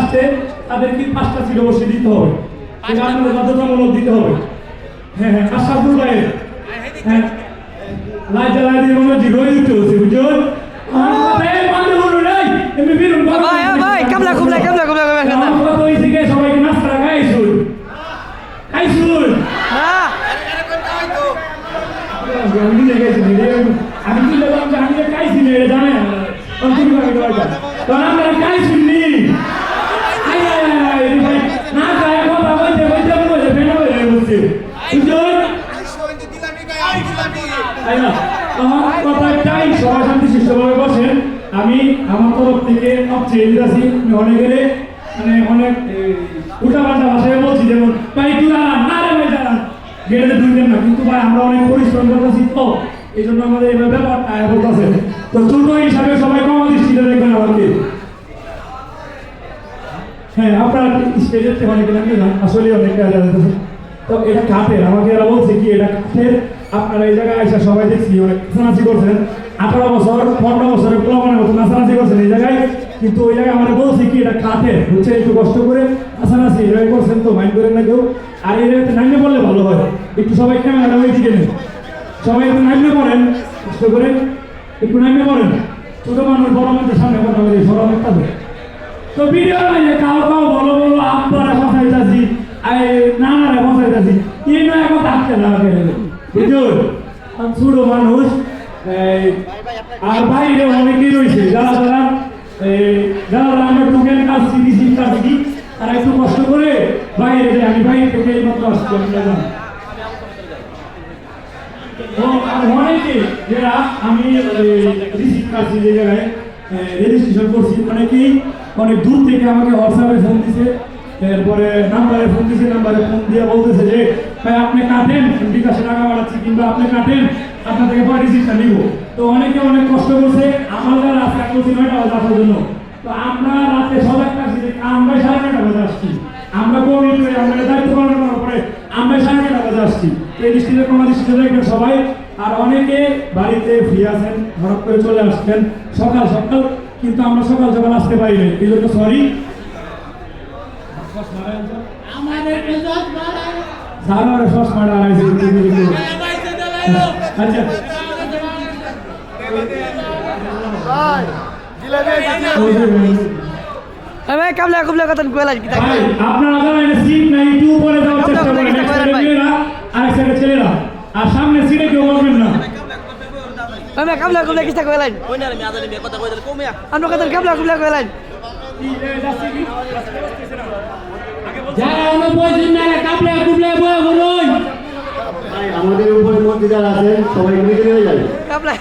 আসছে তাদেরকে 5টা সিট অবশ্যই দিতে হবে, এটা আপনাদের বাধ্যতামূলক দিতে হবে। হ্যাঁ হ্যাঁ, আশরাফুল ভাই, হ্যাঁ লাইট জ্বালাই দিয়ে মনে হচ্ছে রয়ে উঠতে হচ্ছে, বুঝছেন? সবাইকে নাস্তা খাইছুন খাইছুন আমি কি বললাম যে আমি খাইছি না এটা জানেন, আমরা খাইছুননি না খায় কথা বলতে বলতে বলতে ফেনা হয়ে বলছে, বুঝছেন? কথাটাই সবাই শান্তি সুষ্ঠুভাবে বসেন। আমি আমার তরফ থেকে চেয়ে দিতেছি, অনেকের মানে অনেক উল্টাপাল্টা ভাষায় বলছি, যেমন ভাই তুই দাঁড়ান না রে ভাই দাঁড়ান, গেটে দুইজন না, কিন্তু ভাই আমরা অনেক পরিশ্রম করতেছি তো এই জন্য আমাদের এই ব্যাপারটা বলতেছে। তো ছোট হিসাবে সবাই কম দৃষ্টিতে দেখবেন আমাকে। হ্যাঁ আপনার স্টেজের থেকে অনেক আসলে অনেক তো এটা কাঠের, আমাকে এরা বলছে কি এটা কাঠের, আপনারা এই জায়গায় এসে সবাই দেখছি অনেক নাচানাচি করছেন, 18 বছর 15 বছরের প্রমাণের মতো নাচানাচি করছেন এই জায়গায়, কিন্তু ওই জায়গায় আমাদের বলছে কি এটা কাঠের হচ্ছে, একটু কষ্ট করে নাচানাচি এভাবে করছেন তো মাইন্ড করেন না কেউ। আর এই জায়গাতে নামলে বললে ভালো হয়, একটু সবাই ক্যামেরাটা ওই দিকে নেন, সবাই একটু নামলে পড়েন, কষ্ট করে একটু নামলে পড়েন, ছোট মানুষ বড় মানুষের সামনে কথা বলে সরম একটা তো ভিডিও নাই কাউ কাউ বলো বলো আপনারা ফসাইতাছি নানারা ফসাইতাছি এই নয় এখন থাকতে না বুঝুন, ছোট মানুষ আর বাইরে অনেকেই রয়েছে যারা যারা যারা আমরা টোকেন কাজছি রিসিভ কাজছি তারা একটু কষ্ট করে বাইরে যায়, আমি বাইরে থেকে এই মাত্র আসছি অনেকে যারা আমি রিসিভ কাজছি যে জায়গায় রেজিস্ট্রেশন করছি, অনেকেই অনেক দূর থেকে আমাকে হোয়াটসঅ্যাপে ফোন দিছে, এরপরে নাম্বারে ফোন দিছে, নাম্বারে ফোন দিয়ে বলতেছে যে ভাই আপনি কাটেন বিকাশে টাকা বাড়াচ্ছি, কিংবা আপনি কাটেন আপনার থেকে পরে রিসিপ্টটা নিব। তো অনেকে অনেক কষ্ট করছে, আমার যারা রাস্তা করছি 9টা বাজে আসার জন্য, তো আমরা রাতে সবাই কাছে আমরা 9:30 বাজে আসছি, আমরা কোভিড আমরা দায়িত্ব পালন করার পরে আমরা 9:30 বাজে আসছি। এই দৃষ্টিতে কোনো দৃষ্টিতে দেখবেন সবাই। আর অনেকে বাড়িতে ফ্রি আছেন, হঠাৎ করে চলে আসছেন সকাল সকাল, কিন্তু আমরা সকাল সকাল আসতে পারি না, এই জন্য সরি। আচ্ছা কামলা কুমলা কথা কইলা কি থাকে আপনারা জানেন সিট নাই, একটু উপরে যাওয়ার চেষ্টা করেন, ছেলেরা আর ছেলেরা আর সামনে সিটে কেউ বলবেন না। আমি কামলা কুমলা কি থাকে কইলা কই না আমি আদানি মে কথা কইদল কমিয়া আমরা কথা কামলা কুমলা কইলা যারা আমরা বইছেন না কামলা কুমলা বই বলুন আমাদের উপরে মন্ত্রী যারা আছেন সবাই নিচে নেমে যান। কামলা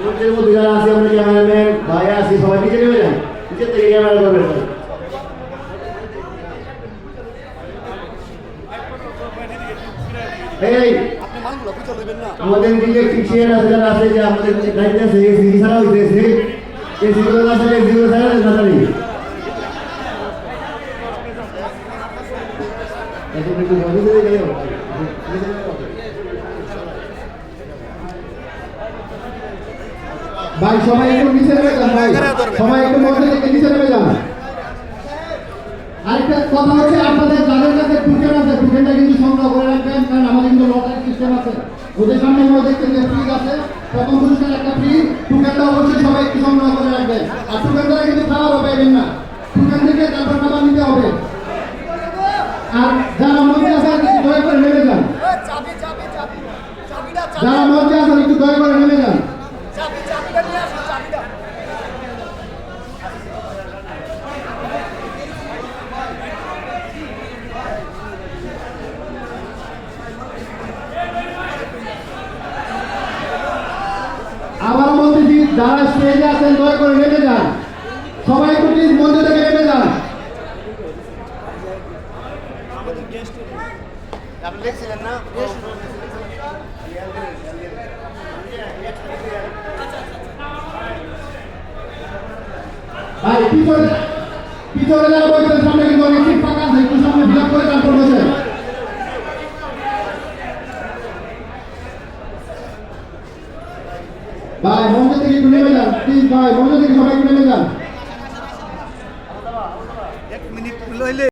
মন্ত্রীর মধ্যে যারা আছে আমরা ক্যামেরাম্যান ভাই আছি সবাই নিচে নেমে যান, নিচে থেকে ক্যামেরা করবেন। এই আমাদের ইলেকট্রিশিয়ান আছে যারা আছে যে আমাদের দায়িত্ব আছে এসি ছাড়া হইতেছে, এসি গুলো না থাকলে এসি গুলো ছাড়া না জানি এখন একটু বন্ধ করে গেল। ভাই সবাই একটু নিচে নেমে যান, ভাই সবাই একটু মধ্যে থেকে নিচে নেমে যান। আরেকটা কথা হচ্ছে আপনাদের যাদের কাছে টোকেন আছে টোকেনটা কিন্তু সংগ্রহ করে রাখবেন, কারণ আমাদের কিন্তু লটারি সিস্টেম আছে, ওদের সামনে আমরা দেখতে যে ফ্রিজ আছে, প্রথম পুরস্কার একটা ফ্রি, টোকেনটা অবশ্যই সবাই একটু সংগ্রহ করে রাখবেন। আর টোকেন দ্বারা কিন্তু খাওয়ারও পাইবেন না, টোকেন থেকে তারপর খাবার নিতে হবে। আর যারা মঞ্চে আছেন একটু দয়া করে নেমে যান, যারা মঞ্চে আছেন একটু দয়া করে নেমে যান। আবার মন্ত্রী যারা স্টেজে আছেন দয়া করে নেমে যান, সবাই একটু প্লিজ মঞ্চ থেকে নেমে যান। ভাই পিছনে পিছনে যারা বসেন সামনে কিন্তু অনেক সিট ফাঁকা আছে, একটু সামনে ফিল আপ করে তারপর বসেন। ভাই মঞ্চ থেকে একটু নেমে যান প্লিজ, ভাই মঞ্চ থেকে সবাই একটু নেমে যান।